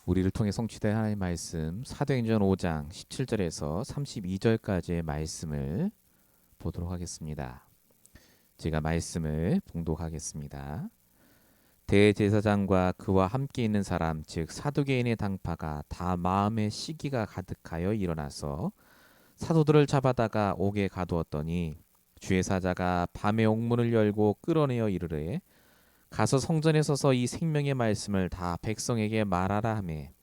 우리를 통해 성취된 하나님의 말씀 사도행전 5장 17절에서 32절까지의 말씀을 보도록 하겠습니다. 제가 말씀을 봉독하겠습니다. 대제사장과 그와 함께 있는 사람 즉 사두개인의 당파가 다 마음에 시기가 가득하여 일어나서 사도들을 잡아다가 옥에 가두었더니 주의 사자가 밤에 옥문을 열고 끌어내어 이르되 가서 성전에 서서 이 생명의 말씀을 다 백성에게 말하라 하매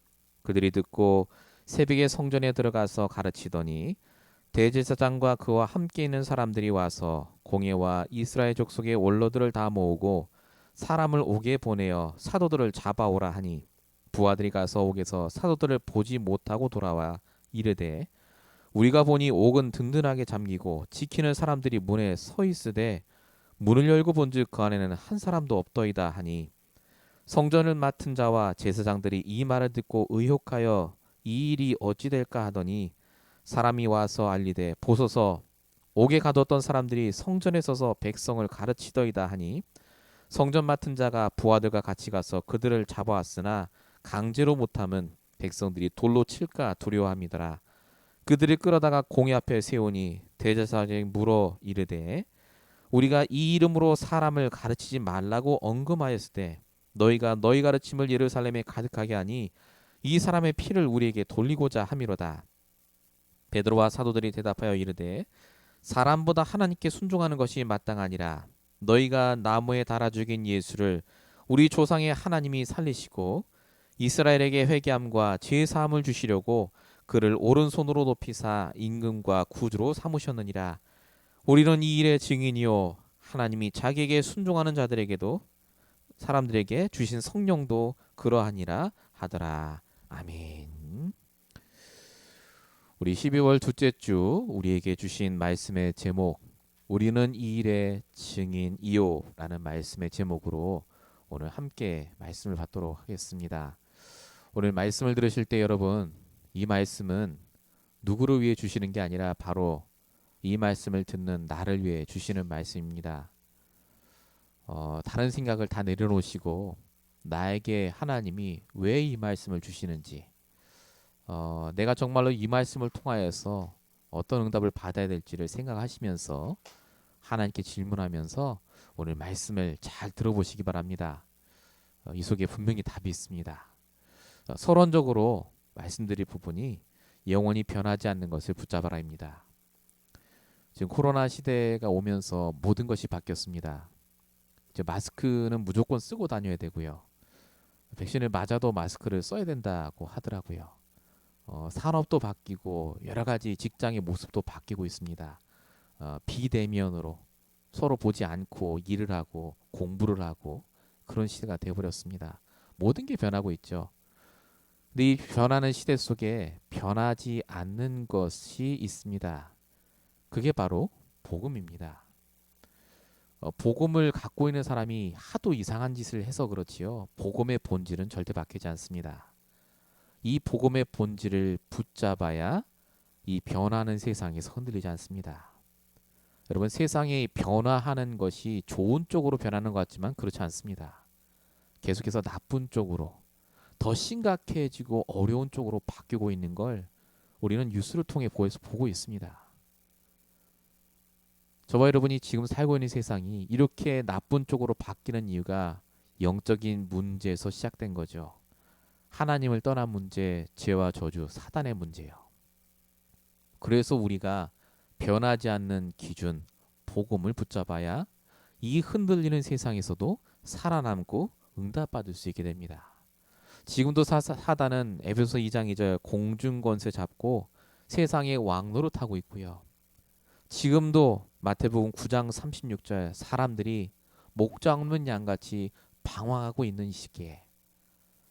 그들이 듣고 새벽에 성전에 들어가서 가르치더니 대제사장과 그와 함께 있는 사람들이 와서 공회와 이스라엘 족속의 원로들을 다 모으고 사람을 옥에 보내어 사도들을 잡아오라 하니 부하들이 가서 옥에서 사도들을 보지 못하고 돌아와 이르되 우리가 보니 옥은 든든하게 잠기고 지키는 사람들이 문에 서 있으되 문을 열고 본즉 그 안에는 한 사람도 없더이다 하니 성전을 맡은 자와 제사장들이 이 말을 듣고 의혹하여 이 일이 어찌 될까 하더니 사람이 와서 알리되 보소서 옥에 가뒀던 사람들이 성전에 서서 백성을 가르치더이다 하니 성전 맡은 자가 부하들과 같이 가서 그들을 잡아왔으나 강제로 못함은 백성들이 돌로 칠까 두려워함이더라. 그들을 끌어다가 공회 앞에 세우니 대제사장이 물어 이르되 우리가 이 이름으로 사람을 가르치지 말라고 언금하였을 때 너희가 너희 가르침을 예루살렘에 가득하게 하니 이 사람의 피를 우리에게 돌리고자 함이로다. 베드로와 사도들이 대답하여 이르되 사람보다 하나님께 순종하는 것이 마땅하니라. 너희가 나무에 달아 죽인 예수를 우리 조상의 하나님이 살리시고 이스라엘에게 회개함과 죄 사함을 주시려고 그를 오른손으로 높이사 임금과 구주로 삼으셨느니라. 우리는 이 일의 증인이요 하나님이 자기에게 순종하는 자들에게도 사람들에게 주신 성령도 그러하니라 하더라. 아멘. 우리 12월 둘째 주 우리에게 주신 말씀의 제목 우리는 이 일의 증인이요 라는 말씀의 제목으로 오늘 함께 말씀을 받도록 하겠습니다. 오늘 말씀을 들으실 때 여러분 이 말씀은 누구를 위해 주시는 게 아니라 바로 이 말씀을 듣는 나를 위해 주시는 말씀입니다. 다른 생각을 다 내려놓으시고 나에게 하나님이 왜 이 말씀을 주시는지 내가 정말로 이 말씀을 통하여서 어떤 응답을 받아야 될지를 생각하시면서 하나님께 질문하면서 오늘 말씀을 잘 들어보시기 바랍니다. 이 속에 분명히 답이 있습니다. 서론적으로 말씀드릴 부분이 영원히 변하지 않는 것을 붙잡아라입니다. 지금 코로나 시대가 오면서 모든 것이 바뀌었습니다. 이제 마스크는 무조건 쓰고 다녀야 되고요. 백신을 맞아도 마스크를 써야 된다고 하더라고요. 산업도 바뀌고 여러 가지 직장의 모습도 바뀌고 있습니다. 비대면으로 서로 보지 않고 일을 하고 공부를 하고 그런 시대가 되어버렸습니다. 모든 게 변하고 있죠. 근데 이 변하는 시대 속에 변하지 않는 것이 있습니다. 그게 바로 복음입니다. 복음을 갖고 있는 사람이 하도 이상한 짓을 해서 그렇지요. 복음의 본질은 절대 바뀌지 않습니다. 이 복음의 본질을 붙잡아야 이 변하는 세상에서 흔들리지 않습니다. 여러분 세상이 변화하는 것이 좋은 쪽으로 변하는 것 같지만 그렇지 않습니다. 계속해서 나쁜 쪽으로 더 심각해지고 어려운 쪽으로 바뀌고 있는 걸 우리는 뉴스를 통해 보고 있습니다. 저와 여러분이 지금 살고 있는 세상이 이렇게 나쁜 쪽으로 바뀌는 이유가 영적인 문제에서 시작된 거죠. 하나님을 떠난 문제, 죄와 저주, 사단의 문제예요. 그래서 우리가 변하지 않는 기준, 복음을 붙잡아야 이 흔들리는 세상에서도 살아남고 응답받을 수 있게 됩니다. 지금도 사단은 에베소 2장 2절 공중권세 잡고 세상의 왕노릇하고 있고요. 지금도 마태복음 9장 36절 사람들이 목자 없는 양같이 방황하고 있는 시기에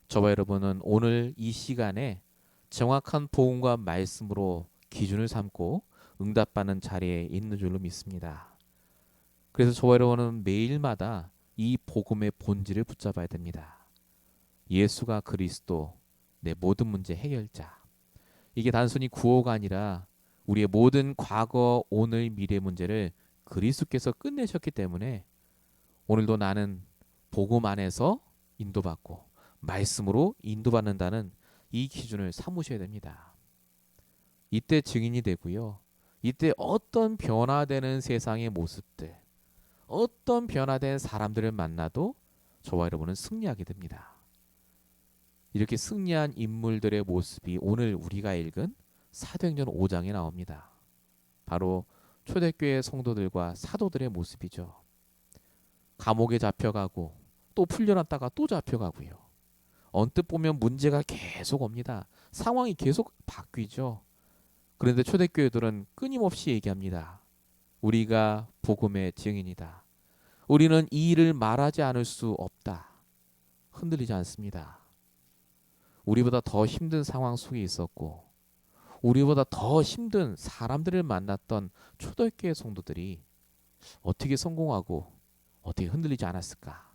저와 여러분은 오늘 이 시간에 정확한 복음과 말씀으로 기준을 삼고 응답받는 자리에 있는 줄로 믿습니다. 그래서 저와 여러분은 매일마다 이 복음의 본질을 붙잡아야 됩니다. 예수가 그리스도, 내 모든 문제 해결자. 이게 단순히 구호가 아니라 우리의 모든 과거, 오늘, 미래 문제를 그리스도께서 끝내셨기 때문에 오늘도 나는 복음 안에서 인도받고 말씀으로 인도받는다는 이 기준을 삼으셔야 됩니다. 이때 증인이 되고요. 이때 어떤 변화되는 세상의 모습들, 어떤 변화된 사람들을 만나도 저와 여러분은 승리하게 됩니다. 이렇게 승리한 인물들의 모습이 오늘 우리가 읽은 사도행전 5장에 나옵니다. 바로 초대교회 성도들과 사도들의 모습이죠. 감옥에 잡혀가고 또 풀려났다가 또 잡혀가고요. 언뜻 보면 문제가 계속 옵니다. 상황이 계속 바뀌죠. 그런데 초대교회들은 끊임없이 얘기합니다. 우리가 복음의 증인이다. 우리는 이 일을 말하지 않을 수 없다. 흔들리지 않습니다. 우리보다 더 힘든 상황 속에 있었고 우리보다 더 힘든 사람들을 만났던 초대교회 성도들이 어떻게 성공하고 어떻게 흔들리지 않았을까?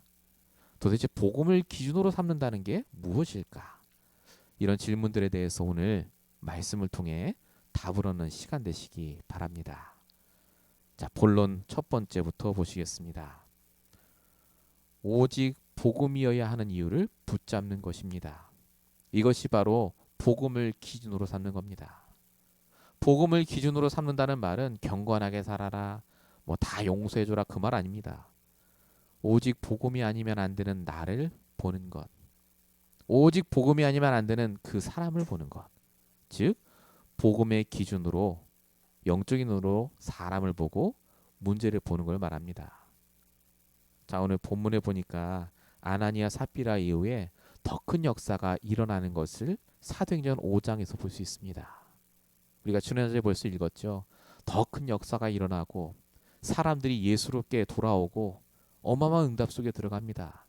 도대체 복음을 기준으로 삼는다는 게 무엇일까? 이런 질문들에 대해서 오늘 말씀을 통해 답을 얻는 시간 되시기 바랍니다. 자, 본론 첫 번째부터 보시겠습니다. 오직 복음이어야 하는 이유를 붙잡는 것입니다. 이것이 바로 복음을 기준으로 삼는 겁니다. 복음을 기준으로 삼는다는 말은 경건하게 살아라, 뭐 다 용서해줘라 그 말 아닙니다. 오직 복음이 아니면 안 되는 나를 보는 것, 오직 복음이 아니면 안 되는 그 사람을 보는 것, 즉 복음의 기준으로 영적인 눈으로 사람을 보고 문제를 보는 걸 말합니다. 자, 오늘 본문에 보니까 아나니아 삽비라 이후에 더 큰 역사가 일어나는 것을 사도행전 5장에서 볼 수 있습니다. 우리가 지난주에 벌써 읽었죠. 더 큰 역사가 일어나고 사람들이 예수롭게 돌아오고 어마어마한 응답 속에 들어갑니다.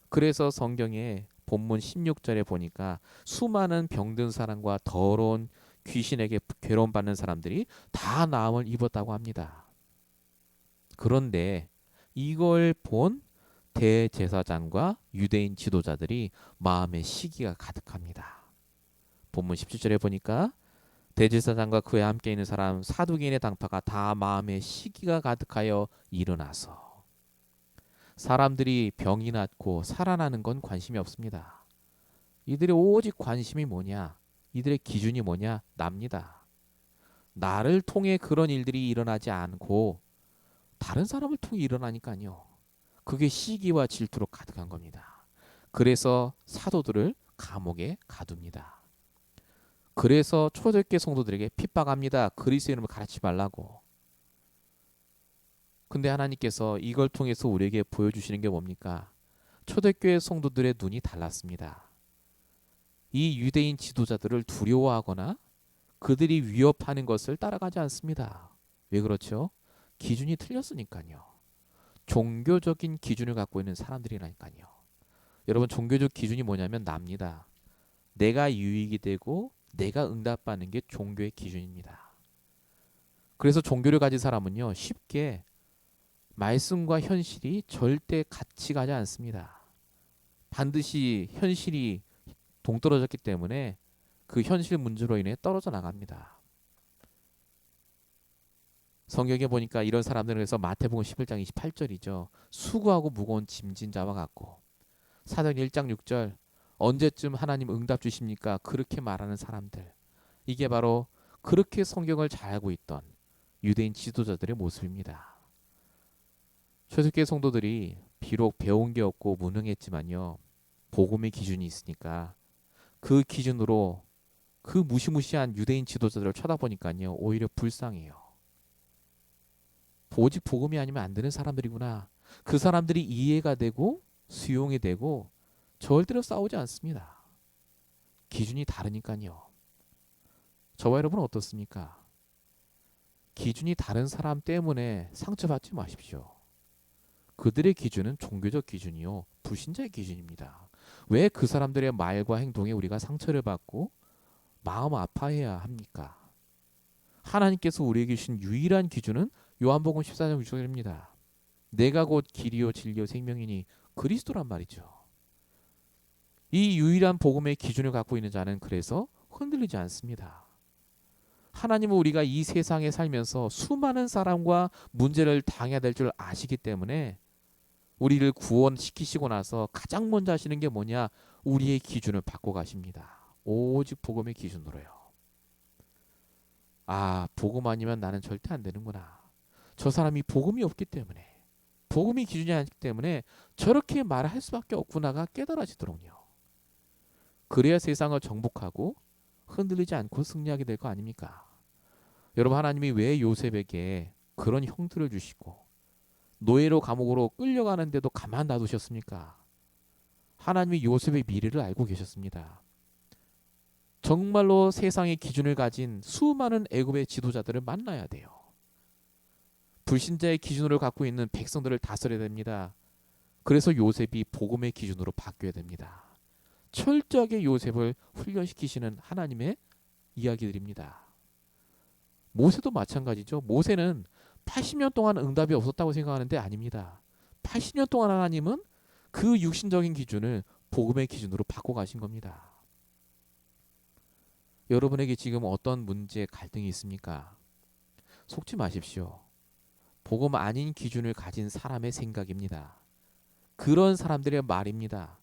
그래서 성경에 본문 16절에 보니까 수많은 병든 사람과 더러운 귀신에게 괴로움받는 사람들이 다 나음을 입었다고 합니다. 그런데 이걸 본 대제사장과 유대인 지도자들이 마음에 시기가 가득합니다. 본문 17절에 보니까 대제사장과 그와 함께 있는 사람 사두개인의 당파가 다 마음에 시기가 가득하여 일어나서 사람들이 병이 낫고 살아나는 건 관심이 없습니다. 이들의 오직 관심이 뭐냐? 이들의 기준이 뭐냐? 납니다. 나를 통해 그런 일들이 일어나지 않고 다른 사람을 통해 일어나니까요. 그게 시기와 질투로 가득한 겁니다. 그래서 사도들을 감옥에 가둡니다. 그래서 초대교회 성도들에게 핍박합니다. 그리스도의 이름을 가르치지 말라고. 근데 하나님께서 이걸 통해서 우리에게 보여주시는 게 뭡니까? 초대교회 성도들의 눈이 달랐습니다. 이 유대인 지도자들을 두려워하거나 그들이 위협하는 것을 따라가지 않습니다. 왜 그렇죠? 기준이 틀렸으니까요. 종교적인 기준을 갖고 있는 사람들이라니까요. 여러분, 종교적 기준이 뭐냐면 납니다. 내가 유익이 되고 내가 응답받는 게 종교의 기준입니다. 그래서 종교를 가진 사람은요, 쉽게 말씀과 현실이 절대 같이 가지 않습니다. 반드시 현실이 동떨어졌기 때문에 그 현실 문제로 인해 떨어져 나갑니다. 성경에 보니까 이런 사람들을 해서 마태복음 11장 28절이죠. 수고하고 무거운 짐진 자와 같고, 사도행 1장 6절 언제쯤 하나님 응답 주십니까? 그렇게 말하는 사람들. 이게 바로 그렇게 성경을 잘 알고 있던 유대인 지도자들의 모습입니다. 초대교회 성도들이 비록 배운 게 없고 무능했지만요, 복음의 기준이 있으니까 그 기준으로 그 무시무시한 유대인 지도자들을 쳐다보니까요, 오히려 불쌍해요. 오직 복음이 아니면 안 되는 사람들이구나. 그 사람들이 이해가 되고 수용이 되고 절대로 싸우지 않습니다. 기준이 다르니까요. 저와 여러분은 어떻습니까? 기준이 다른 사람 때문에 상처받지 마십시오. 그들의 기준은 종교적 기준이요, 불신자의 기준입니다. 왜 그 사람들의 말과 행동에 우리가 상처를 받고 마음 아파해야 합니까? 하나님께서 우리에게 주신 유일한 기준은 요한복음 14장 6절입니다. 내가 곧 길이요 진리요 생명이니 그리스도란 말이죠. 이 유일한 복음의 기준을 갖고 있는 자는 그래서 흔들리지 않습니다. 하나님은 우리가 이 세상에 살면서 수많은 사람과 문제를 당해야 될 줄 아시기 때문에 우리를 구원시키시고 나서 가장 먼저 하시는 게 뭐냐? 우리의 기준을 바꿔 가십니다. 오직 복음의 기준으로요. 아, 복음 아니면 나는 절대 안 되는구나. 저 사람이 복음이 없기 때문에, 복음이 기준이 아니기 때문에 저렇게 말할 수밖에 없구나가 깨달아지도록요. 그래야 세상을 정복하고 흔들리지 않고 승리하게 될 거 아닙니까? 여러분, 하나님이 왜 요셉에게 그런 형들을 주시고 노예로 감옥으로 끌려가는데도 가만 놔두셨습니까? 하나님이 요셉의 미래를 알고 계셨습니다. 정말로 세상의 기준을 가진 수많은 애굽의 지도자들을 만나야 돼요. 불신자의 기준으로 갖고 있는 백성들을 다스려야 됩니다. 그래서 요셉이 복음의 기준으로 바뀌어야 됩니다. 철저하게 요셉을 훈련시키시는 하나님의 이야기들입니다. 모세도 마찬가지죠. 모세는 80년 동안 응답이 없었다고 생각하는데 아닙니다. 80년 동안 하나님은 그 육신적인 기준을 복음의 기준으로 바꿔 가신 겁니다. 여러분에게 지금 어떤 문제, 갈등이 있습니까? 속지 마십시오. 복음 아닌 기준을 가진 사람의 생각입니다. 그런 사람들의 말입니다.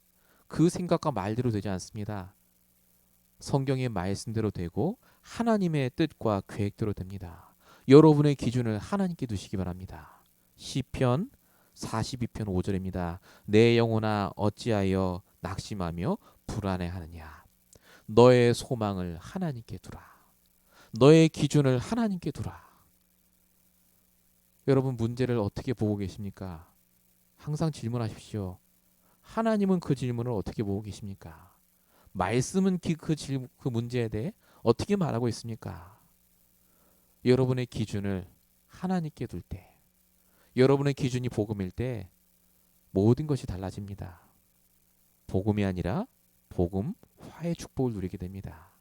그 생각과 말대로 되지 않습니다. 성경의 말씀대로 되고 하나님의 뜻과 계획대로 됩니다. 여러분의 기준을 하나님께 두시기 바랍니다. 시편 42편 5절입니다. 내 영혼아 어찌하여 낙심하며 불안해하느냐. 너의 소망을 하나님께 두라. 너의 기준을 하나님께 두라. 여러분 문제를 어떻게 보고 계십니까? 항상 질문하십시오. 하나님은 그 질문을 어떻게 보고 계십니까? 말씀은 그 문제에 대해 어떻게 말하고 있습니까? 여러분의 기준을 하나님께 둘 때, 여러분의 기준이 복음일 때 모든 것이 달라집니다. 복음이 아니라 복음화의 축복을 누리게 됩니다.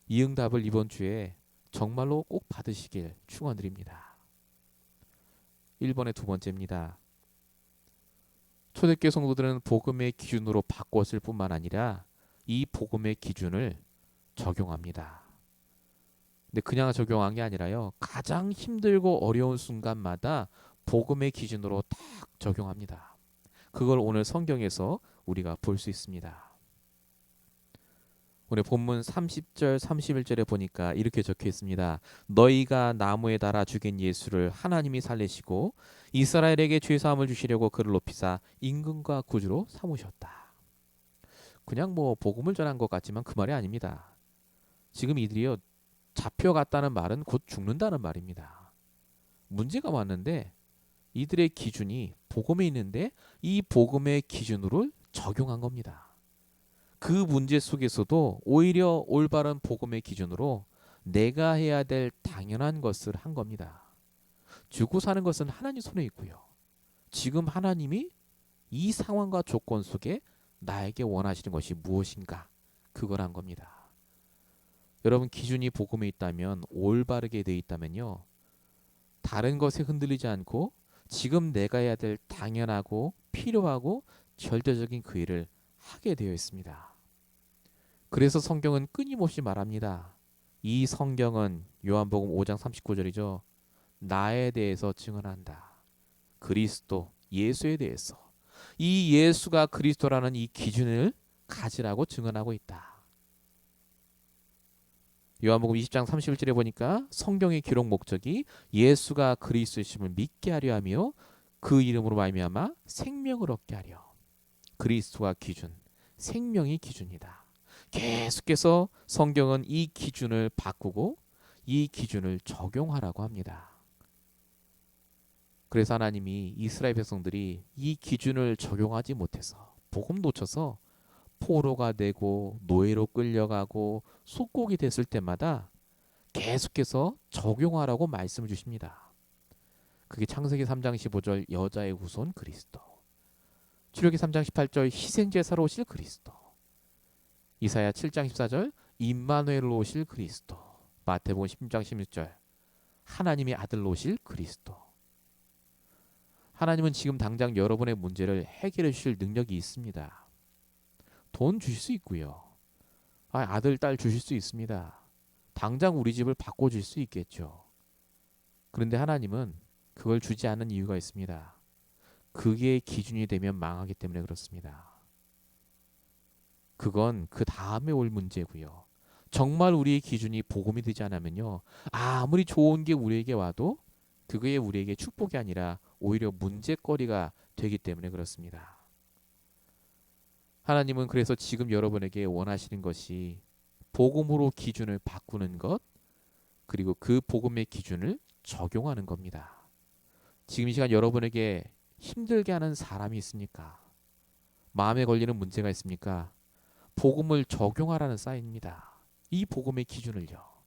이 응답을 이번 주에 정말로 꼭 받으시길 축원드립니다. 1번의 두 번째입니다. 초대교회 성도들은 복음의 기준으로 바꿨을 뿐만 아니라 이 복음의 기준을 적용합니다. 근데 그냥 적용한 게 아니라요. 가장 힘들고 어려운 순간마다 복음의 기준으로 딱 적용합니다. 그걸 오늘 성경에서 우리가 볼 수 있습니다. 오늘 본문 30절 31절에 보니까 이렇게 적혀 있습니다. 너희가 나무에 달아 죽인 예수를 하나님이 살리시고 이스라엘에게 죄사함을 주시려고 그를 높이사 임금과 구주로 삼으셨다. 그냥 뭐 복음을 전한 것 같지만 그 말이 아닙니다. 지금 이들이요 잡혀갔다는 말은 곧 죽는다는 말입니다. 문제가 왔는데 이들의 기준이 복음에 있는데 이 복음의 기준으로 적용한 겁니다. 그 문제 속에서도 오히려 올바른 복음의 기준으로 내가 해야 될 당연한 것을 한 겁니다. 죽고 사는 것은 하나님 손에 있고요. 지금 하나님이 이 상황과 조건 속에 나에게 원하시는 것이 무엇인가? 그걸 한 겁니다. 여러분 기준이 복음에 있다면 올바르게 돼 있다면요. 다른 것에 흔들리지 않고 지금 내가 해야 될 당연하고 필요하고 절대적인 그 일을 하게 되어 있습니다. 그래서 성경은 끊임없이 말합니다. 이 성경은 요한복음 5장 39절이죠. 나에 대해서 증언한다. 그리스도, 예수에 대해서. 이 예수가 그리스도라는 이 기준을 가지라고 증언하고 있다. 요한복음 20장 31절에 보니까 성경의 기록 목적이 예수가 그리스도이심을 믿게 하려 하며 그 이름으로 말미암아 생명을 얻게 하려. 그리스도가 기준, 생명이 기준이다. 계속해서 성경은 이 기준을 바꾸고 이 기준을 적용하라고 합니다. 그래서 하나님이 이스라엘 백성들이 이 기준을 적용하지 못해서 복음 놓쳐서 포로가 되고 노예로 끌려가고 속국이 됐을 때마다 계속해서 적용하라고 말씀을 주십니다. 그게 창세기 3장 15절 여자의 후손 그리스도, 출애굽기 3장 18절 희생제사로 오실 그리스도, 이사야 7장 14절 임마누엘로 오실 그리스도, 마태복음 10장 16절 하나님의 아들로 오실 그리스도. 하나님은 지금 당장 여러분의 문제를 해결해 주실 능력이 있습니다. 돈 주실 수 있고요. 아들, 딸 주실 수 있습니다. 당장 우리 집을 바꿔줄 수 있겠죠. 그런데 하나님은 그걸 주지 않는 이유가 있습니다. 그게 기준이 되면 망하기 때문에 그렇습니다. 그건 그 다음에 올 문제고요. 정말 우리의 기준이 복음이 되지 않으면요, 아무리 좋은 게 우리에게 와도 그게 우리에게 축복이 아니라 오히려 문제거리가 되기 때문에 그렇습니다. 하나님은 그래서 지금 여러분에게 원하시는 것이 복음으로 기준을 바꾸는 것, 그리고 그 복음의 기준을 적용하는 겁니다. 지금 이 시간 여러분에게 힘들게 하는 사람이 있습니까? 마음에 걸리는 문제가 있습니까? 복음을 적용하라는 사인입니다. 이 복음의 기준을요.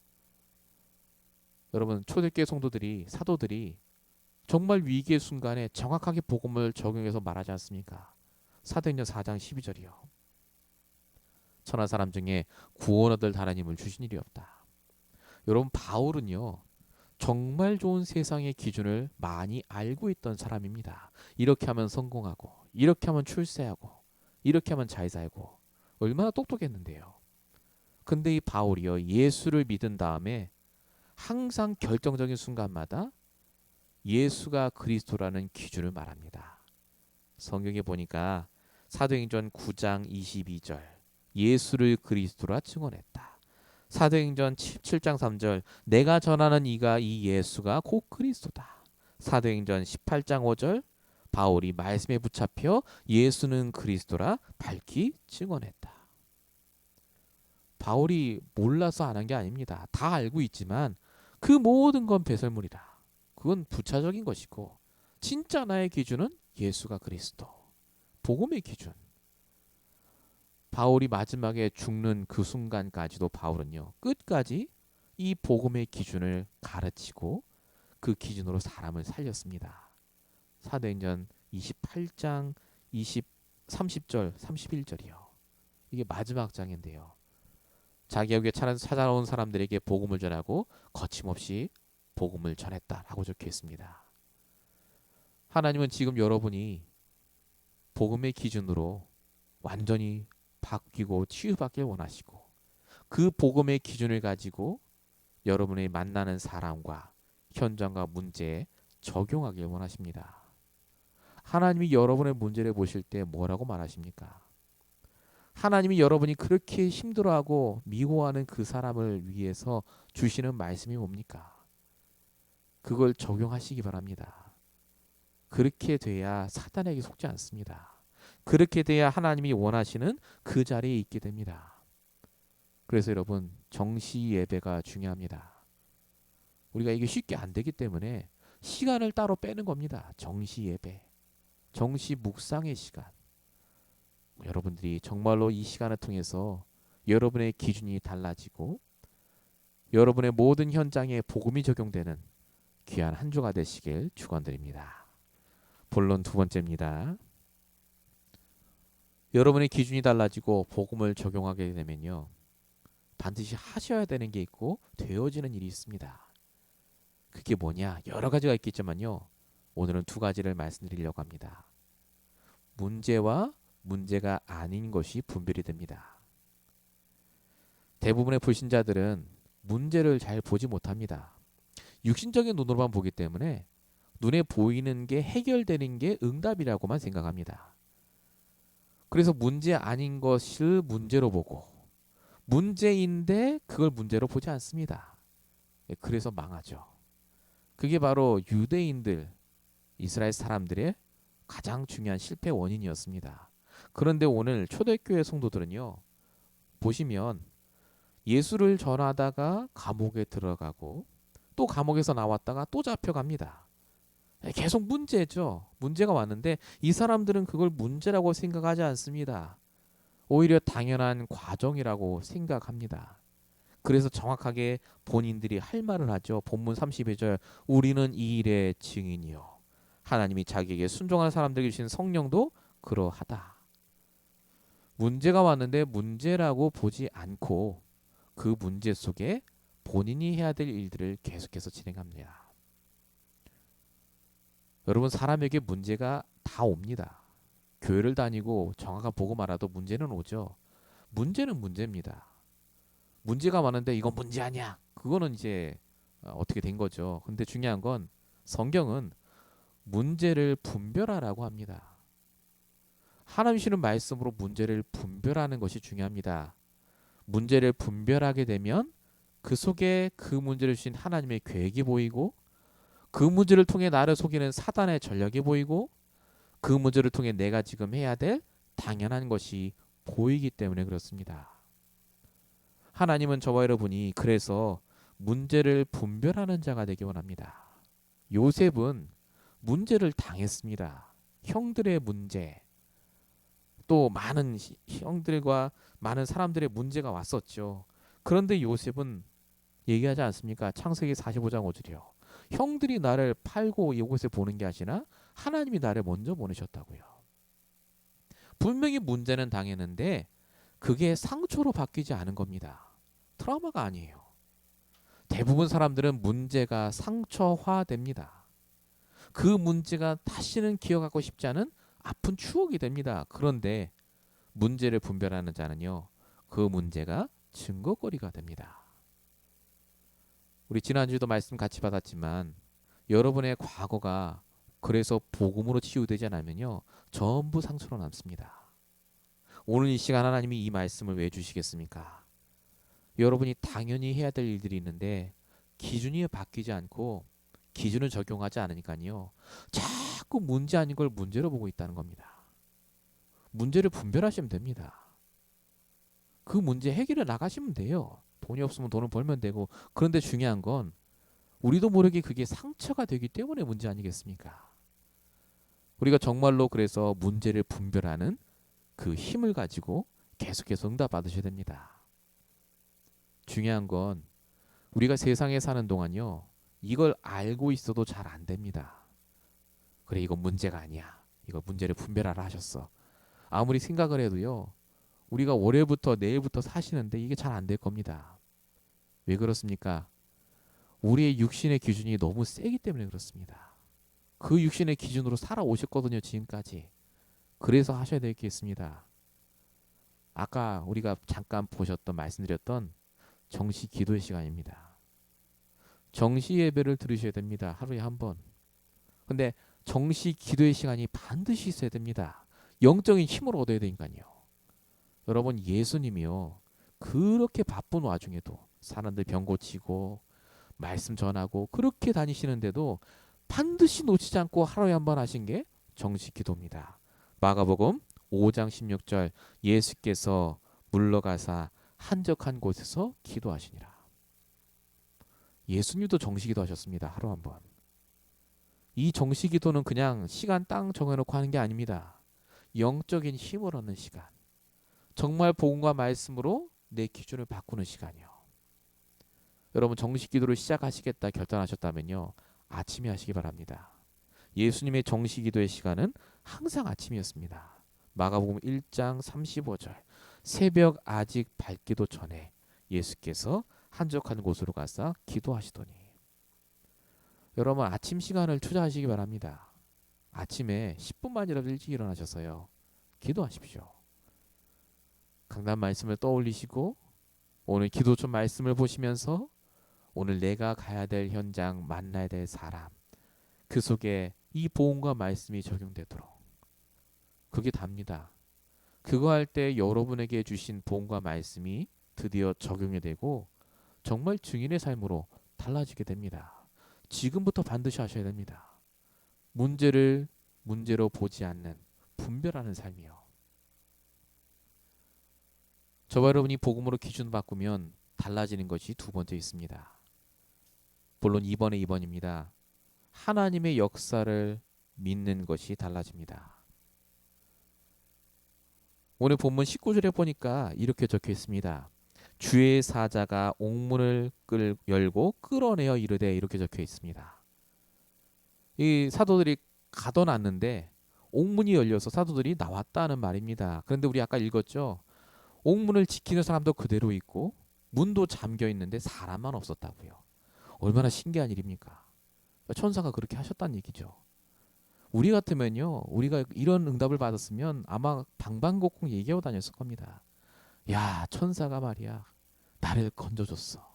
여러분, 초대교회 성도들이, 사도들이 정말 위기의 순간에 정확하게 복음을 적용해서 말하지 않습니까? 사도행전 4장 12절이요. 천하 사람 중에 구원 얻을 하나님을 주신 일이 없다. 여러분, 바울은요, 정말 좋은 세상의 기준을 많이 알고 있던 사람입니다. 이렇게 하면 성공하고, 이렇게 하면 출세하고, 이렇게 하면 잘 살고, 얼마나 똑똑했는데요. 근데 이 바울이요, 예수를 믿은 다음에 항상 결정적인 순간마다 예수가 그리스도라는 기준을 말합니다. 성경에 보니까 사도행전 9장 22절, 예수를 그리스도라 증언했다. 사도행전 7장 3절, 내가 전하는 이가 이 예수가 곧 그리스도다. 사도행전 18장 5절, 바울이 말씀에 붙잡혀 예수는 그리스도라 밝히 증언했다. 바울이 몰라서 안 한 게 아닙니다. 다 알고 있지만 그 모든 건 배설물이다. 그건 부차적인 것이고 진짜 나의 기준은 예수가 그리스도. 복음의 기준. 바울이 마지막에 죽는 그 순간까지도 바울은요, 끝까지 이 복음의 기준을 가르치고 그 기준으로 사람을 살렸습니다. 사도행전 28장 30절 31절이요. 이게 마지막 장인데요. 자기에게 찾아온 사람들에게 복음을 전하고 거침없이 복음을 전했다라고 적혀 있습니다. 하나님은 지금 여러분이 복음의 기준으로 완전히 바뀌고 치유받길 원하시고 그 복음의 기준을 가지고 여러분이 만나는 사람과 현장과 문제에 적용하길 원하십니다. 하나님이 여러분의 문제를 보실 때 뭐라고 말하십니까? 하나님이 여러분이 그렇게 힘들어하고 미워하는 그 사람을 위해서 주시는 말씀이 뭡니까? 그걸 적용하시기 바랍니다. 그렇게 돼야 사단에게 속지 않습니다. 그렇게 돼야 하나님이 원하시는 그 자리에 있게 됩니다. 그래서 여러분, 정시 예배가 중요합니다. 우리가 이게 쉽게 안 되기 때문에 시간을 따로 빼는 겁니다. 정시 예배, 정시 묵상의 시간. 여러분들이 정말로 이 시간을 통해서 여러분의 기준이 달라지고 여러분의 모든 현장에 복음이 적용되는 귀한 한 주가 되시길 축원드립니다. 본론 두 번째입니다. 여러분의 기준이 달라지고 복음을 적용하게 되면요, 반드시 하셔야 되는 게 있고 되어지는 일이 있습니다. 그게 뭐냐? 여러 가지가 있겠지만요, 오늘은 두 가지를 말씀드리려고 합니다. 문제와 문제가 아닌 것이 분별이 됩니다. 대부분의 불신자들은 문제를 잘 보지 못합니다. 육신적인 눈으로만 보기 때문에 눈에 보이는 게 해결되는 게 응답이라고만 생각합니다. 그래서 문제 아닌 것을 문제로 보고 문제인데 그걸 문제로 보지 않습니다. 그래서 망하죠. 그게 바로 유대인들, 이스라엘 사람들의 가장 중요한 실패 원인이었습니다. 그런데 오늘 초대교회 성도들은요, 보시면 예수를 전하다가 감옥에 들어가고 또 감옥에서 나왔다가 또 잡혀갑니다. 계속 문제죠. 문제가 왔는데 이 사람들은 그걸 문제라고 생각하지 않습니다. 오히려 당연한 과정이라고 생각합니다. 그래서 정확하게 본인들이 할 말을 하죠. 본문 32절, 우리는 이 일의 증인이요 하나님이 자기에게 순종하는 사람들에게 주신 성령도 그러하다. 문제가 왔는데 문제라고 보지 않고 그 문제 속에 본인이 해야 될 일들을 계속해서 진행합니다. 여러분, 사람에게 문제가 다 옵니다. 교회를 다니고 정화가 보고 말아도 문제는 오죠. 문제는 문제입니다. 문제가 많은데 이건 문제 아니야. 그거는 이제 어떻게 된 거죠. 근데 중요한 건 성경은 문제를 분별하라고 합니다. 하나님 주시는 말씀으로 문제를 분별하는 것이 중요합니다. 문제를 분별하게 되면 그 속에 그 문제를 주신 하나님의 계획이 보이고, 그 문제를 통해 나를 속이는 사단의 전략이 보이고, 그 문제를 통해 내가 지금 해야 될 당연한 것이 보이기 때문에 그렇습니다. 하나님은 저와 여러분이 그래서 문제를 분별하는 자가 되기 원합니다. 요셉은 문제를 당했습니다. 형들의 문제, 또 많은 형들과 많은 사람들의 문제가 왔었죠. 그런데 요셉은 얘기하지 않습니까? 창세기 45장 5절이요. 형들이 나를 팔고 이곳에 보는 게 아니라 하나님이 나를 먼저 보내셨다고요. 분명히 문제는 당했는데 그게 상처로 바뀌지 않은 겁니다. 트라우마가 아니에요. 대부분 사람들은 문제가 상처화됩니다. 그 문제가 다시는 기억하고 싶지 않은 아픈 추억이 됩니다. 그런데 문제를 분별하는 자는요, 그 문제가 증거거리가 됩니다. 우리 지난주에도 말씀 같이 받았지만 여러분의 과거가 그래서 복음으로 치유되지 않으면요, 전부 상처로 남습니다. 오늘 이 시간 하나님이 이 말씀을 왜 주시겠습니까? 여러분이 당연히 해야 될 일들이 있는데 기준이 바뀌지 않고 기준을 적용하지 않으니까요, 자꾸 문제 아닌 걸 문제로 보고 있다는 겁니다. 문제를 분별하시면 됩니다. 그 문제 해결해 나가시면 돼요. 돈이 없으면 돈을 벌면 되고. 그런데 중요한 건 우리도 모르게 그게 상처가 되기 때문에 문제 아니겠습니까? 우리가 정말로 그래서 문제를 분별하는 그 힘을 가지고 계속해서 응답 받으셔야 됩니다. 중요한 건 우리가 세상에 사는 동안요, 이걸 알고 있어도 잘 안 됩니다. 그래, 이건 문제가 아니야. 이거 문제를 분별하라 하셨어. 아무리 생각을 해도요, 우리가 월요일부터 내일부터 사시는데 이게 잘 안 될 겁니다. 왜 그렇습니까? 우리의 육신의 기준이 너무 세기 때문에 그렇습니다. 그 육신의 기준으로 살아오셨거든요, 지금까지. 그래서 하셔야 될 게 있습니다. 아까 우리가 잠깐 보셨던, 말씀드렸던 정시 기도의 시간입니다. 정시 예배를 들으셔야 됩니다. 하루에 한 번. 근데 정시 기도의 시간이 반드시 있어야 됩니다. 영적인 힘을 얻어야 되니까요. 여러분, 예수님이요, 그렇게 바쁜 와중에도 사람들 병 고치고 말씀 전하고 그렇게 다니시는데도 반드시 놓치지 않고 하루에 한 번 하신 게 정시 기도입니다. 마가복음 5장 16절, 예수께서 물러가사 한적한 곳에서 기도하시니라. 예수님도 정시 기도하셨습니다. 하루 한 번. 이 정시 기도는 그냥 시간 딱 정해놓고 하는 게 아닙니다. 영적인 힘을 얻는 시간. 정말 복음과 말씀으로 내 기준을 바꾸는 시간이요. 여러분, 정식 기도를 시작하시겠다 결단하셨다면요, 아침에 하시기 바랍니다. 예수님의 정식 기도의 시간은 항상 아침이었습니다. 마가복음 1장 35절, 새벽 아직 밝기도 전에 예수께서 한적한 곳으로 가서 기도하시더니. 여러분, 아침 시간을 투자하시기 바랍니다. 아침에 10분만이라도 일찍 일어나셔서요, 기도하십시오. 강단 말씀을 떠올리시고 오늘 기도 좀 말씀을 보시면서 오늘 내가 가야 될 현장, 만나야 될 사람, 그 속에 이 복음과 말씀이 적용되도록, 그게 답니다. 그거 할 때 여러분에게 주신 복음과 말씀이 드디어 적용이 되고 정말 증인의 삶으로 달라지게 됩니다. 지금부터 반드시 하셔야 됩니다. 문제를 문제로 보지 않는 분별하는 삶이요. 저와 여러분이 복음으로 기준 바꾸면 달라지는 것이 두 번째 있습니다. 물론 2번입니다. 하나님의 역사를 믿는 것이 달라집니다. 오늘 본문 19절에 보니까 이렇게 적혀 있습니다. 주의 사자가 옥문을 열고 끌어내어 이르되, 이렇게 적혀 있습니다. 이 사도들이 가둬놨는데 옥문이 열려서 사도들이 나왔다는 말입니다. 그런데 우리 아까 읽었죠? 옥문을 지키는 사람도 그대로 있고 문도 잠겨 있는데 사람만 없었다고요. 얼마나 신기한 일입니까? 천사가 그렇게 하셨다는 얘기죠. 우리 같으면요, 우리가 이런 응답을 받았으면 아마 방방곡곡 얘기하고 다녔을 겁니다. 야, 천사가 말이야, 나를 건져줬어.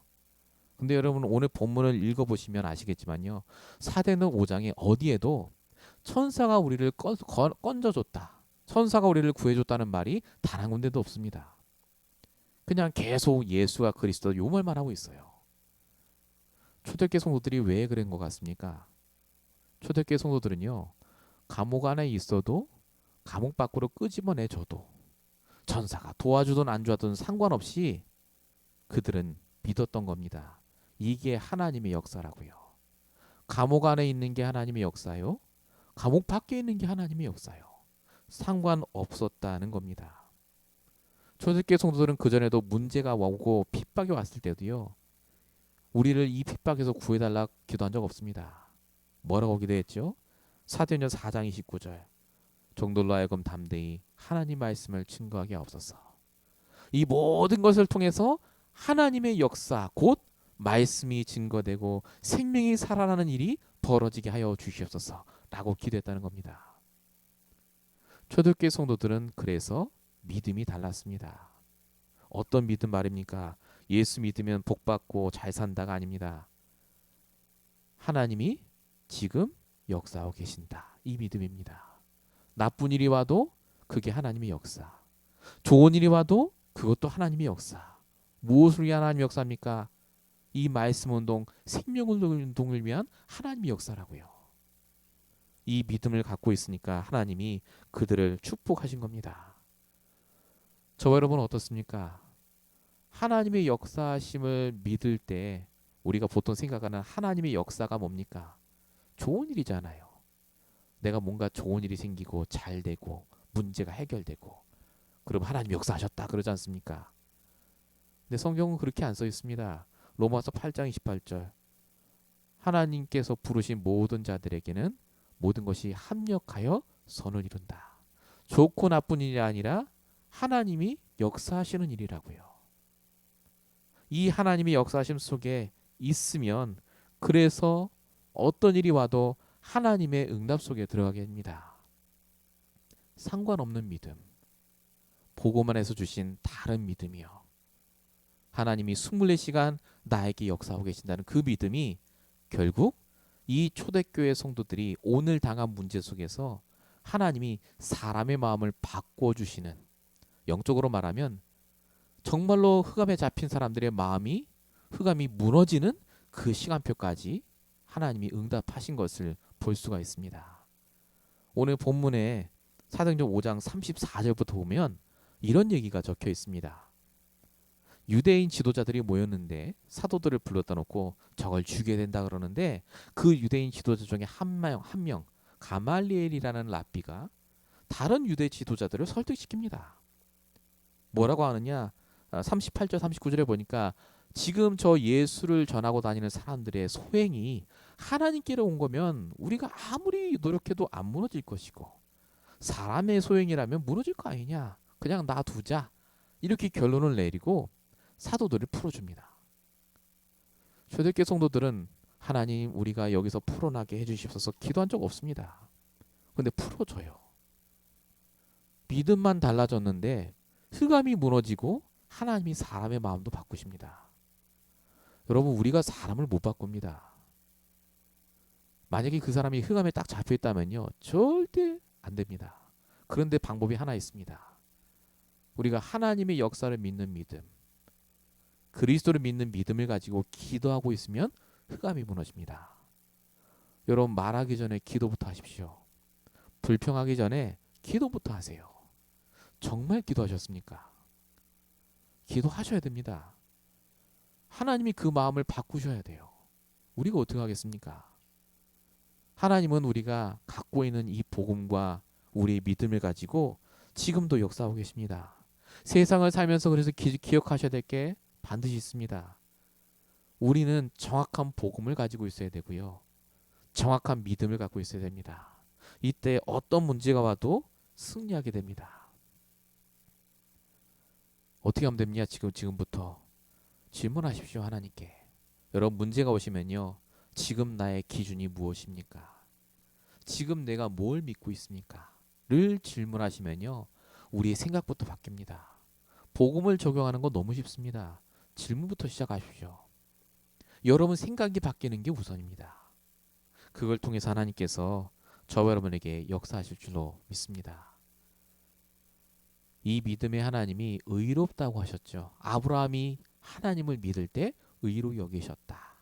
근데 여러분 오늘 본문을 읽어보시면 아시겠지만요, 사도행전 5장에 어디에도 천사가 우리를 건져줬다, 천사가 우리를 구해줬다는 말이 단 한 군데도 없습니다. 그냥 계속 예수가 그리스도 요 말만 하고 있어요. 초대교회 성도들이 왜 그런 것 같습니까? 초대교회 성도들은요, 감옥 안에 있어도 감옥 밖으로 끄집어내줘도 천사가 도와주든 안 도와주든 상관없이 그들은 믿었던 겁니다. 이게 하나님의 역사라고요. 감옥 안에 있는 게 하나님의 역사요, 감옥 밖에 있는 게 하나님의 역사요. 상관없었다는 겁니다. 초대교회 성도들은 그전에도 문제가 오고 핍박이 왔을 때도요, 우리를 이 핍박에서 구해달라 기도한 적 없습니다. 뭐라고 기도했죠? 사도행전 4장 29절, 종들로 하여금 담대히 하나님 말씀을 증거하게 하옵소서. 이 모든 것을 통해서 하나님의 역사, 곧 말씀이 증거되고 생명이 살아나는 일이 벌어지게 하여 주시옵소서 라고 기도했다는 겁니다. 초대교회 성도들은 그래서 믿음이 달랐습니다. 어떤 믿음 말입니까? 예수 믿으면 복받고 잘 산다가 아닙니다. 하나님이 지금 역사하고 계신다, 이 믿음입니다. 나쁜 일이 와도 그게 하나님의 역사, 좋은 일이 와도 그것도 하나님의 역사. 무엇을 위한 하나님의 역사입니까? 이 말씀 운동, 생명 운동을 위한 하나님의 역사라고요. 이 믿음을 갖고 있으니까 하나님이 그들을 축복하신 겁니다. 저와 여러분 어떻습니까? 하나님의 역사심을 믿을 때 우리가 보통 생각하는 하나님의 역사가 뭡니까? 좋은 일이잖아요. 내가 뭔가 좋은 일이 생기고 잘 되고 문제가 해결되고 그럼 하나님 역사하셨다 그러지 않습니까? 근데 성경은 그렇게 안 써 있습니다. 로마서 8장 28절, 하나님께서 부르신 모든 자들에게는 모든 것이 합력하여 선을 이룬다. 좋고 나쁜 일이 아니라 하나님이 역사하시는 일이라고요. 이 하나님의 역사하심 속에 있으면 그래서 어떤 일이 와도 하나님의 응답 속에 들어가게 됩니다. 상관없는 믿음, 보고만 해서 주신 다른 믿음이요, 하나님이 24시간 나에게 역사하고 계신다는 그 믿음이 결국 이 초대교회 성도들이 오늘 당한 문제 속에서 하나님이 사람의 마음을 바꿔주시는, 영적으로 말하면 정말로 흑암에 잡힌 사람들의 마음이 흑암이 무너지는 그 시간표까지 하나님이 응답하신 것을 볼 수가 있습니다. 오늘 본문에 사도행전 5장 34절부터 보면 이런 얘기가 적혀 있습니다. 유대인 지도자들이 모였는데 사도들을 불렀다 놓고 저걸 죽여야 된다 그러는데 그 유대인 지도자 중에 한 명 가말리엘이라는 랍비가 다른 유대 지도자들을 설득시킵니다. 뭐라고 하느냐? 38절 39절에 보니까 지금 저 예수를 전하고 다니는 사람들의 소행이 하나님께로 온 거면 우리가 아무리 노력해도 안 무너질 것이고, 사람의 소행이라면 무너질 거 아니냐, 그냥 놔두자, 이렇게 결론을 내리고 사도들을 풀어줍니다. 초대교회 성도들은 하나님 우리가 여기서 풀어나게 해주시옵소서 기도한 적 없습니다. 근데 풀어줘요. 믿음만 달라졌는데 흑암이 무너지고 하나님이 사람의 마음도 바꾸십니다. 여러분, 우리가 사람을 못 바꿉니다. 만약에 그 사람이 흑암에 딱 잡혀있다면요, 절대 안 됩니다. 그런데 방법이 하나 있습니다. 우리가 하나님의 역사를 믿는 믿음, 그리스도를 믿는 믿음을 가지고 기도하고 있으면 흑암이 무너집니다. 여러분, 말하기 전에 기도부터 하십시오. 불평하기 전에 기도부터 하세요. 정말 기도하셨습니까? 기도하셔야 됩니다. 하나님이 그 마음을 바꾸셔야 돼요. 우리가 어떻게 하겠습니까? 하나님은 우리가 갖고 있는 이 복음과 우리의 믿음을 가지고 지금도 역사하고 계십니다. 세상을 살면서 그래서 기억하셔야 될 게 반드시 있습니다. 우리는 정확한 복음을 가지고 있어야 되고요, 정확한 믿음을 갖고 있어야 됩니다. 이때 어떤 문제가 와도 승리하게 됩니다. 어떻게 하면 됩니까? 지금부터 질문하십시오, 하나님께. 여러분, 문제가 오시면요, 지금 나의 기준이 무엇입니까? 지금 내가 뭘 믿고 있습니까? 를 질문하시면요. 우리의 생각부터 바뀝니다. 복음을 적용하는 거 너무 쉽습니다. 질문부터 시작하십시오. 여러분 생각이 바뀌는 게 우선입니다. 그걸 통해서 하나님께서 저와 여러분에게 역사하실 줄로 믿습니다. 이 믿음의 하나님이 의롭다고 하셨죠. 아브라함이 하나님을 믿을 때 의로 여기셨다.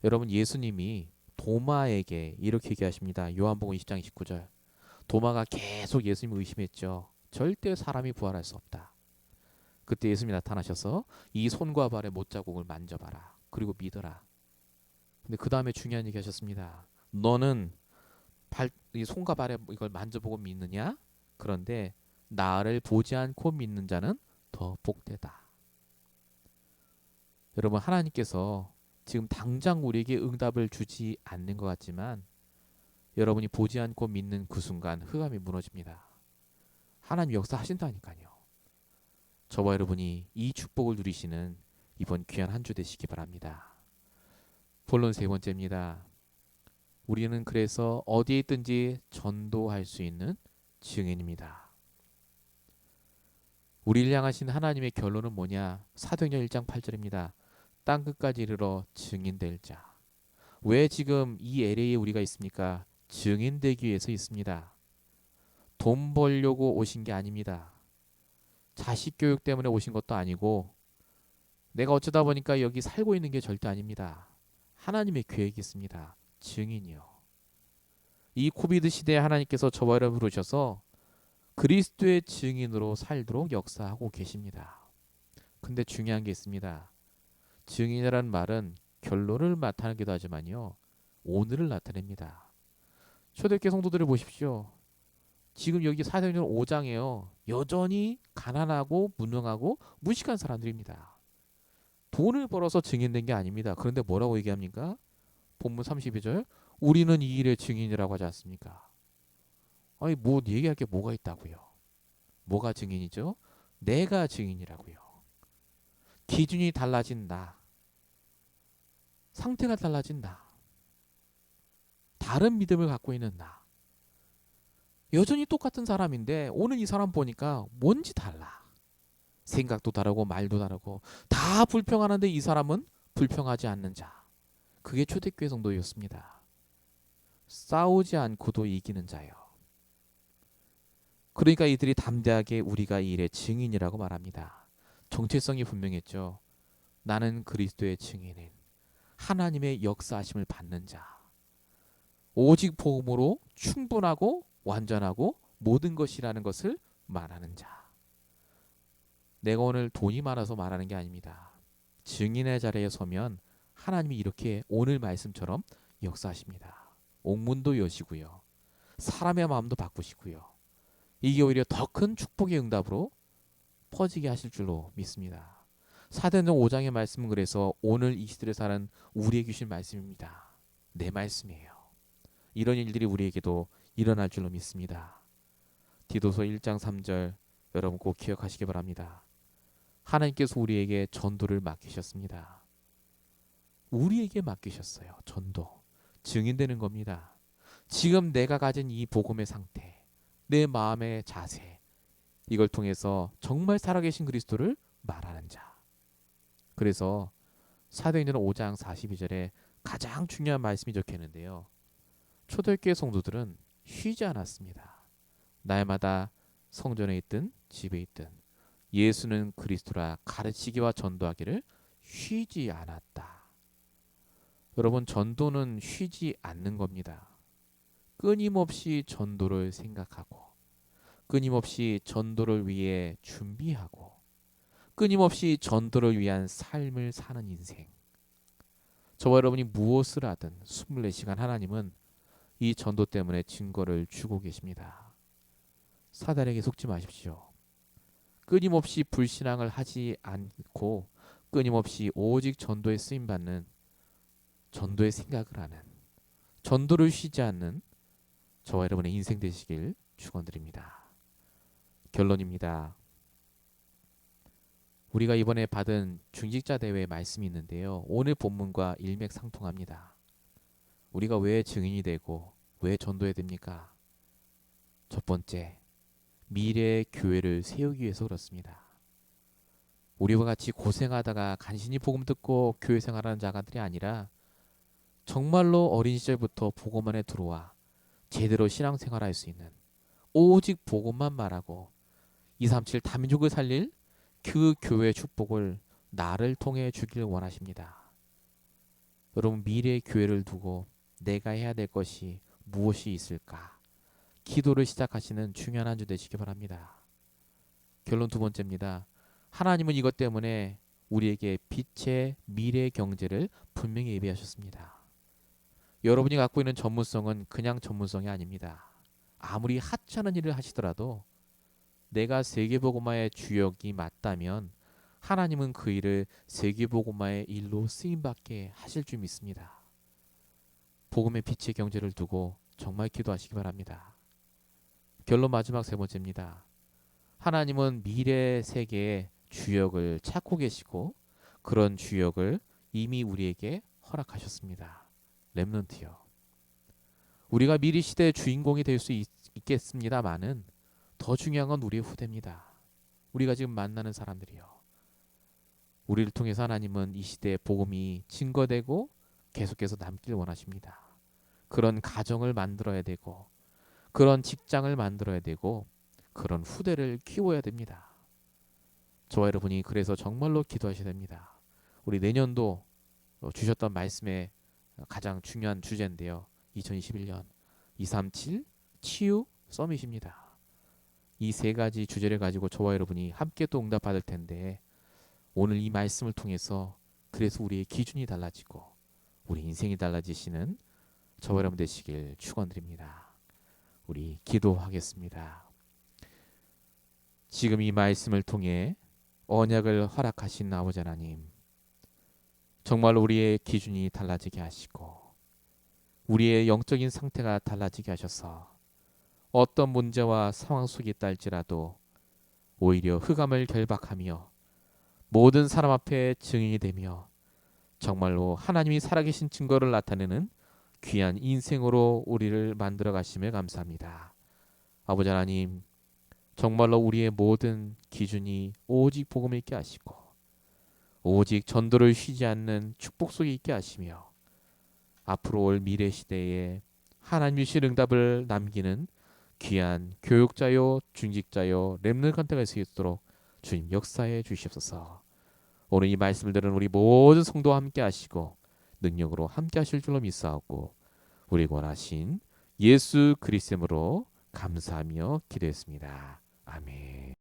여러분 예수님이 도마에게 이렇게 얘기하십니다. 요한복음 20장 19절. 도마가 계속 예수님을 의심했죠. 절대 사람이 부활할 수 없다. 그때 예수님이 나타나셔서 이 손과 발의 못자국을 만져봐라. 그리고 믿어라. 근데 그 다음에 중요한 얘기 하셨습니다. 너는 이 손과 발에 이걸 만져보고 믿느냐? 그런데 나를 보지 않고 믿는 자는 더 복되다. 여러분 하나님께서 지금 당장 우리에게 응답을 주지 않는 것 같지만 여러분이 보지 않고 믿는 그 순간 흑암이 무너집니다. 하나님 역사하신다니까요. 저와 여러분이 이 축복을 누리시는 이번 귀한 한 주 되시기 바랍니다. 본론 세 번째입니다. 우리는 그래서 어디에 있든지 전도할 수 있는 증인입니다. 우리를 향하신 하나님의 결론은 뭐냐? 사도행전 1장 8절입니다. 땅끝까지 이르러 증인될 자. 왜 지금 이 LA에 우리가 있습니까? 증인되기 위해서 있습니다. 돈 벌려고 오신 게 아닙니다. 자식 교육 때문에 오신 것도 아니고 내가 어쩌다 보니까 여기 살고 있는 게 절대 아닙니다. 하나님의 계획이 있습니다. 증인이요. 이 코비드 시대에 하나님께서 저와 여러분을 부르셔서 그리스도의 증인으로 살도록 역사하고 계십니다. 근데 중요한 게 있습니다. 증인이라는 말은 결론을 나타내기도 하지만요. 오늘을 나타냅니다. 초대교회 성도들을 보십시오. 지금 여기 사도행전 5장에요. 여전히 가난하고 무능하고 무식한 사람들입니다. 돈을 벌어서 증인된 게 아닙니다. 그런데 뭐라고 얘기합니까? 본문 32절. 우리는 이 일의 증인이라고 하지 않습니까? 아니 뭐 얘기할 게 뭐가 있다고요? 뭐가 증인이죠? 내가 증인이라고요. 기준이 달라진 나. 상태가 달라진 나. 다른 믿음을 갖고 있는 나. 여전히 똑같은 사람인데 오늘 이 사람 보니까 뭔지 달라. 생각도 다르고 말도 다르고 다 불평하는데 이 사람은 불평하지 않는 자. 그게 초대교회 성도였습니다. 싸우지 않고도 이기는 자요. 그러니까 이들이 담대하게 우리가 이 일의 증인이라고 말합니다. 정체성이 분명했죠. 나는 그리스도의 증인인 하나님의 역사하심을 받는 자. 오직 복음으로 충분하고 완전하고 모든 것이라는 것을 말하는 자. 내가 오늘 돈이 많아서 말하는 게 아닙니다. 증인의 자리에 서면 하나님이 이렇게 오늘 말씀처럼 역사하십니다. 옥문도 여시고요. 사람의 마음도 바꾸시고요. 이게 오히려 더 큰 축복의 응답으로 퍼지게 하실 줄로 믿습니다. 사도행전 5장의 말씀은 그래서 오늘 이 시대를 사는 우리에게 주신 말씀입니다. 내 말씀이에요. 이런 일들이 우리에게도 일어날 줄로 믿습니다. 디도서 1장 3절 여러분 꼭 기억하시기 바랍니다. 하나님께서 우리에게 전도를 맡기셨습니다. 우리에게 맡기셨어요. 전도. 증인되는 겁니다. 지금 내가 가진 이 복음의 상태, 내 마음의 자세, 이걸 통해서 정말 살아계신 그리스도를 말하는 자. 그래서 사도행전 5장 42절에 가장 중요한 말씀이 적혀 있는데요. 초대교회 성도들은 쉬지 않았습니다. 날마다 성전에 있든 집에 있든 예수는 그리스도라 가르치기와 전도하기를 쉬지 않았다. 여러분 전도는 쉬지 않는 겁니다. 끊임없이 전도를 생각하고 끊임없이 전도를 위해 준비하고 끊임없이 전도를 위한 삶을 사는 인생. 저와 여러분이 무엇을 하든 24시간 하나님은 이 전도 때문에 증거를 주고 계십니다. 사단에게 속지 마십시오. 끊임없이 불신앙을 하지 않고 끊임없이 오직 전도에 쓰임받는 전도의 생각을 하는 전도를 쉬지 않는 저와 여러분의 인생 되시길 축원드립니다. 결론입니다. 우리가 이번에 받은 중직자 대회 말씀이 있는데요. 오늘 본문과 일맥상통합니다. 우리가 왜 증인이 되고 왜 전도해야 됩니까? 첫 번째, 미래의 교회를 세우기 위해서 그렇습니다. 우리와 같이 고생하다가 간신히 복음 듣고 교회 생활하는 자가들이 아니라 정말로 어린 시절부터 복음 안에 들어와 제대로 신앙생활할 수 있는, 오직 복음만 말하고 237 다민족을 살릴 그 교회의 축복을 나를 통해 주길 원하십니다. 여러분, 미래의 교회를 두고 내가 해야 될 것이 무엇이 있을까? 기도를 시작하시는 중요한 한 주 되시기 바랍니다. 결론 두 번째입니다. 하나님은 이것 때문에 우리에게 빛의 미래 경제를 분명히 예비하셨습니다. 여러분이 갖고 있는 전문성은 그냥 전문성이 아닙니다. 아무리 하찮은 일을 하시더라도 내가 세계복음화의 주역이 맞다면 하나님은 그 일을 세계복음화의 일로 쓰임받게 하실 줄 믿습니다. 복음의 빛의 경제를 두고 정말 기도하시기 바랍니다. 결론 마지막 세 번째입니다. 하나님은 미래 세계의 주역을 찾고 계시고 그런 주역을 이미 우리에게 허락하셨습니다. 렘넌트요. 우리가 미래 시대의 주인공이 될 수 있겠습니다만은 더 중요한 건 우리의 후대입니다. 우리가 지금 만나는 사람들이요. 우리를 통해서 하나님은 이 시대의 복음이 증거되고 계속해서 남길 원하십니다. 그런 가정을 만들어야 되고 그런 직장을 만들어야 되고 그런 후대를 키워야 됩니다. 저와 여러분이 그래서 정말로 기도하셔야 됩니다. 우리 내년도 주셨던 말씀의 가장 중요한 주제인데요. 2021년 237 치유 서밋입니다. 이 세 가지 주제를 가지고 저와 여러분이 함께 또 응답받을 텐데 오늘 이 말씀을 통해서 그래서 우리의 기준이 달라지고 우리 인생이 달라지시는 저와 여러분 되시길 축원드립니다. 우리 기도하겠습니다. 지금 이 말씀을 통해 언약을 허락하신 아버지 하나님, 정말 우리의 기준이 달라지게 하시고 우리의 영적인 상태가 달라지게 하셔서 어떤 문제와 상황 속에 있다 할지라도 오히려 흑암을 결박하며 모든 사람 앞에 증인이 되며 정말로 하나님이 살아계신 증거를 나타내는 귀한 인생으로 우리를 만들어 가심에 감사합니다. 아버지 하나님, 정말로 우리의 모든 기준이 오직 복음에 있게 하시고 오직 전도를 쉬지 않는 축복 속에 있게 하시며 앞으로 올 미래 시대에 하나님 주신 응답을 남기는 귀한 교육자요 중직자요 렘넌트가 될 수 있도록 주님 역사해 주시옵소서. 오늘 이 말씀을 들은 우리 모든 성도와 함께 하시고 능력으로 함께 하실 줄로 믿사옵고 우리 원하신 예수 그리스도로 감사하며 기도했습니다. 아멘.